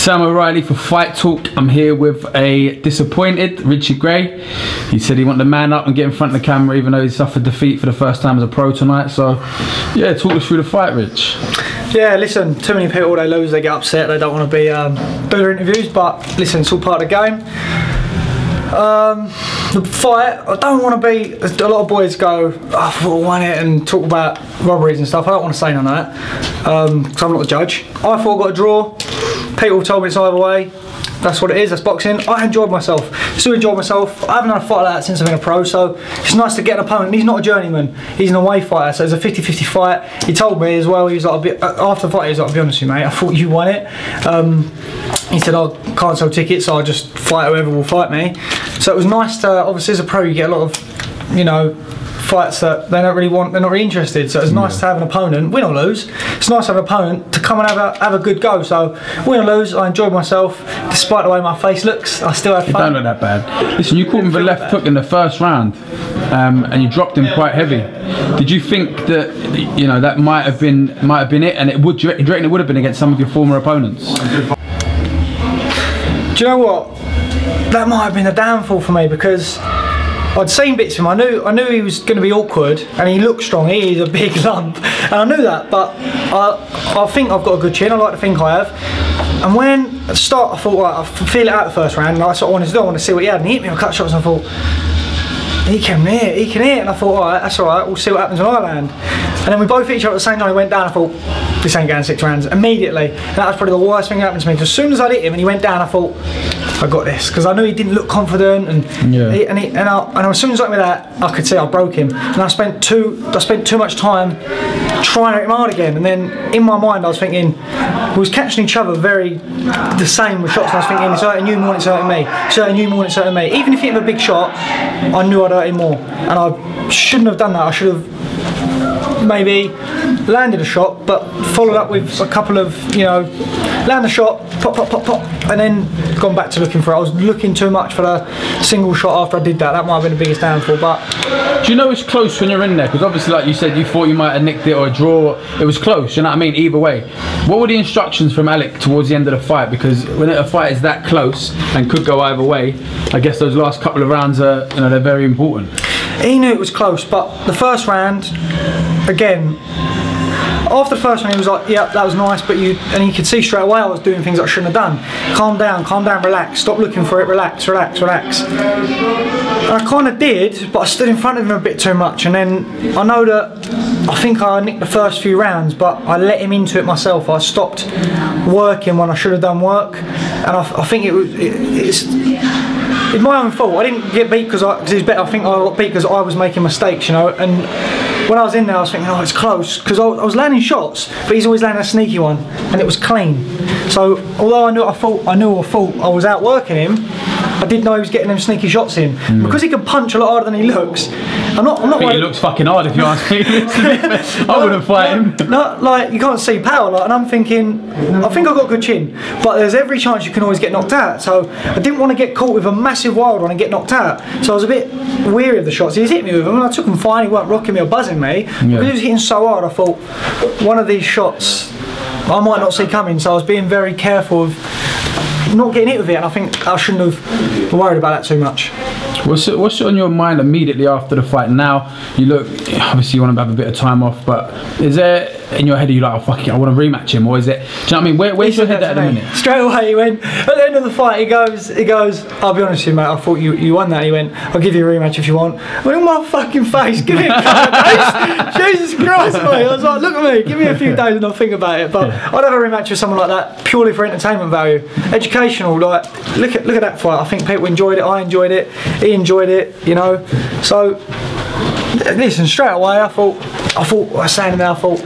Sam O'Reilly for Fight Talk. I'm here with a disappointed Richie Gray. He said he wanted to man up and get in front of the camera even though he suffered defeat for the first time as a pro tonight. So yeah, talk us through the fight, Rich. Yeah, listen, too many people, they lose, they get upset, they don't want to be do their interviews, but listen, it's all part of the game. The fight, I don't want to be, a lot of boys go, oh, I thought I won it, and talk about robberies and stuff. I don't want to say none of that, because I'm not a judge. I thought I got a draw. People told me it's either way. That's what it is, that's boxing. I enjoyed myself, still enjoyed myself. I haven't had a fight like that since I've been a pro, so it's nice to get an opponent. He's not a journeyman, he's an away fighter, so it's a 50-50 fight. He told me as well, he was like, a bit, after the fight, he was like, I'll be honest with you, mate, I thought you won it. He said, I can't sell tickets, so I'll just fight whoever will fight me. So it was nice to, obviously as a pro, you get a lot of, you know, fights that they don't really want, they're not really interested, so it's nice to have an opponent, win or lose. It's nice to have an opponent to come and have a good go. So win or lose, I enjoyed myself despite the way my face looks. I still had fun. It don't look that bad. Listen, you caught him with a left hook in the first round, and you dropped him quite heavy. Did you think that, you know, that might have been it, and it would? Do you reckon it would have been against some of your former opponents? Do you know what? That might have been a downfall for me, because I'd seen bits of him. I knew he was going to be awkward, and he looked strong. He is a big lump, and I knew that. But I think I've got a good chin. I like to think I have. And when at the start, I thought, right, I feel it out the first round. And I sort of wanted to do. I want to see what he had, and he hit me with cut shots. And I thought, he can hit. And I thought, all right, that's all right. We'll see what happens when I land. And then we both hit each other at the same time. He went down. I thought, this ain't going 6 rounds immediately. And that was probably the worst thing that happened to me. Because as soon as I hit him and he went down, I thought, I got this, because I knew he didn't look confident, and as soon as I got me that, I could see I broke him, and I spent too much time trying to hit him hard again. And then in my mind, I was thinking we was catching each other the same with shots. And I was thinking it's hurting you more than it's hurting me. It's hurting you more than it's hurting me. Even if he hit him a big shot, I knew I'd hurt him more, and I shouldn't have done that. I should have maybe landed a shot, but followed up with a couple of, you know, land the shot, pop, pop, pop, pop, and then gone back to looking for it. I was looking too much for the single shot after I did that. That might have been the biggest downfall. But do you know it's close when you're in there? Because obviously, like you said, you thought you might have nicked it or a draw. It was close, you know what I mean? Either way. What were the instructions from Alec towards the end of the fight? Because when a fight is that close and could go either way, I guess those last couple of rounds are, you know, they're very important. He knew it was close, but the first round, again, after the first one, he was like, yeah, that was nice, but you could see straight away I was doing things I shouldn't have done. Calm down, relax, stop looking for it, relax, relax, relax. And I kind of did, but I stood in front of him a bit too much, and then I know that I think I nicked the first few rounds, but I let him into it myself. I stopped working when I should have done work, and I think it's my own fault. I didn't get beat because he was better. I think I got beat because I was making mistakes, you know. And when I was in there, I was thinking, oh, it's close, because I was landing shots, but he's always landing a sneaky one, and it was clean. So although I knew I was outworking him, I did know he was getting them sneaky shots in. Because he can punch a lot harder than he looks. I'm not I think he looks fucking hard, if you ask me. I wouldn't fight him. Not like, you can't see power, like, and I'm thinking, I think I've got a good chin, but there's every chance you can always get knocked out. So I didn't want to get caught with a massive wild one and get knocked out. So I was a bit weary of the shots. He was hitting me with them, and I took them fine. He weren't rocking me or buzzing me. Because he was hitting so hard, I thought, one of these shots I might not see coming. So I was being very careful of not getting hit with it, and I think I shouldn't have worried about that too much. What's on your mind immediately after the fight? Now you look, obviously you want to have a bit of time off, but is there in your head, are you like, oh fuck it, I want to rematch him, or is it, do you know what I mean? Where's your head at the minute? Straight away he went, at the end of the fight, he goes, I'll be honest with you, mate, I thought you won that. He went, I'll give you a rematch if you want. I went, in my fucking face, give me a couple of days. Jesus Christ, mate. I was like, look at me, give me a few days and I'll think about it. But I'd have a rematch with someone like that purely for entertainment value, educational. Like, look at that fight. I think people enjoyed it. I enjoyed it. He enjoyed it. You know. So listen, straight away, I thought I was saying now. I thought,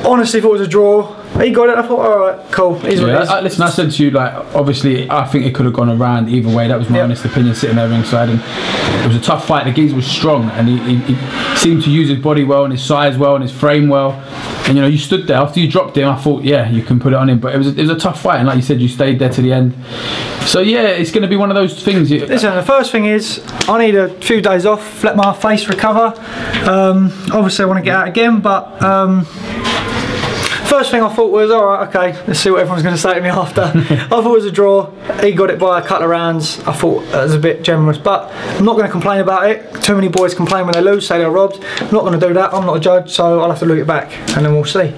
honestly, if it was a draw, he got it. I thought, all right, cool. Listen, I said to you, like, obviously, I think it could have gone around either way. That was my honest opinion, sitting there ringside, and it was a tough fight. The geezer was strong, and he seemed to use his body well, and his size well, and his frame well. And you know, you stood there after you dropped him. I thought, yeah, you can put it on him. But it was a tough fight, and like you said, you stayed there to the end. So yeah, it's going to be one of those things. Listen, the first thing is I need a few days off, let my face recover. Obviously, I want to get out again, but. first thing I thought was, alright, okay, let's see what everyone's going to say to me after. I thought it was a draw. He got it by a couple of rounds. I thought that was a bit generous, but I'm not going to complain about it. Too many boys complain when they lose, say they're robbed. I'm not going to do that. I'm not a judge, so I'll have to look it back and then we'll see.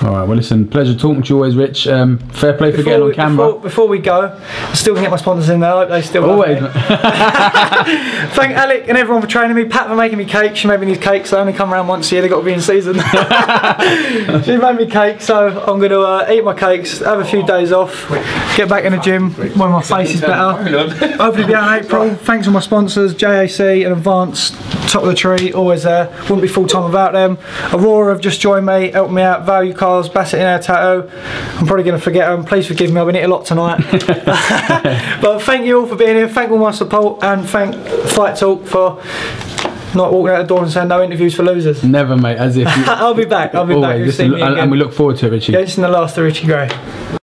Alright, well listen, pleasure talking to you always, Rich. Fair play for getting on camera. Before we go, I still can get my sponsors in there. I hope they still always. Thank Alec and everyone for training me. Pat for making me cakes. She made me these cakes. They only come around once a year. They've got to be in season. She made me cakes, so I'm going to eat my cakes, have a few days off, get back in the gym when my face is better. Hopefully be out in April. Thanks to my sponsors, JAC and Advance, top of the tree, always there. Wouldn't be full time without them. Aurora have just joined me, helped me out. Value Cars, Bassett in our tattoo. I'm probably going to forget them. Please forgive me. I've been hit a lot tonight. But thank you all for being here. Thank all my support and thank Fight Talk for not walking out the door and saying no interviews for losers. Never, mate. As if I'll be back. I'll be back. And we look forward to it, Richie. Yeah, this is the last of Richie Gray.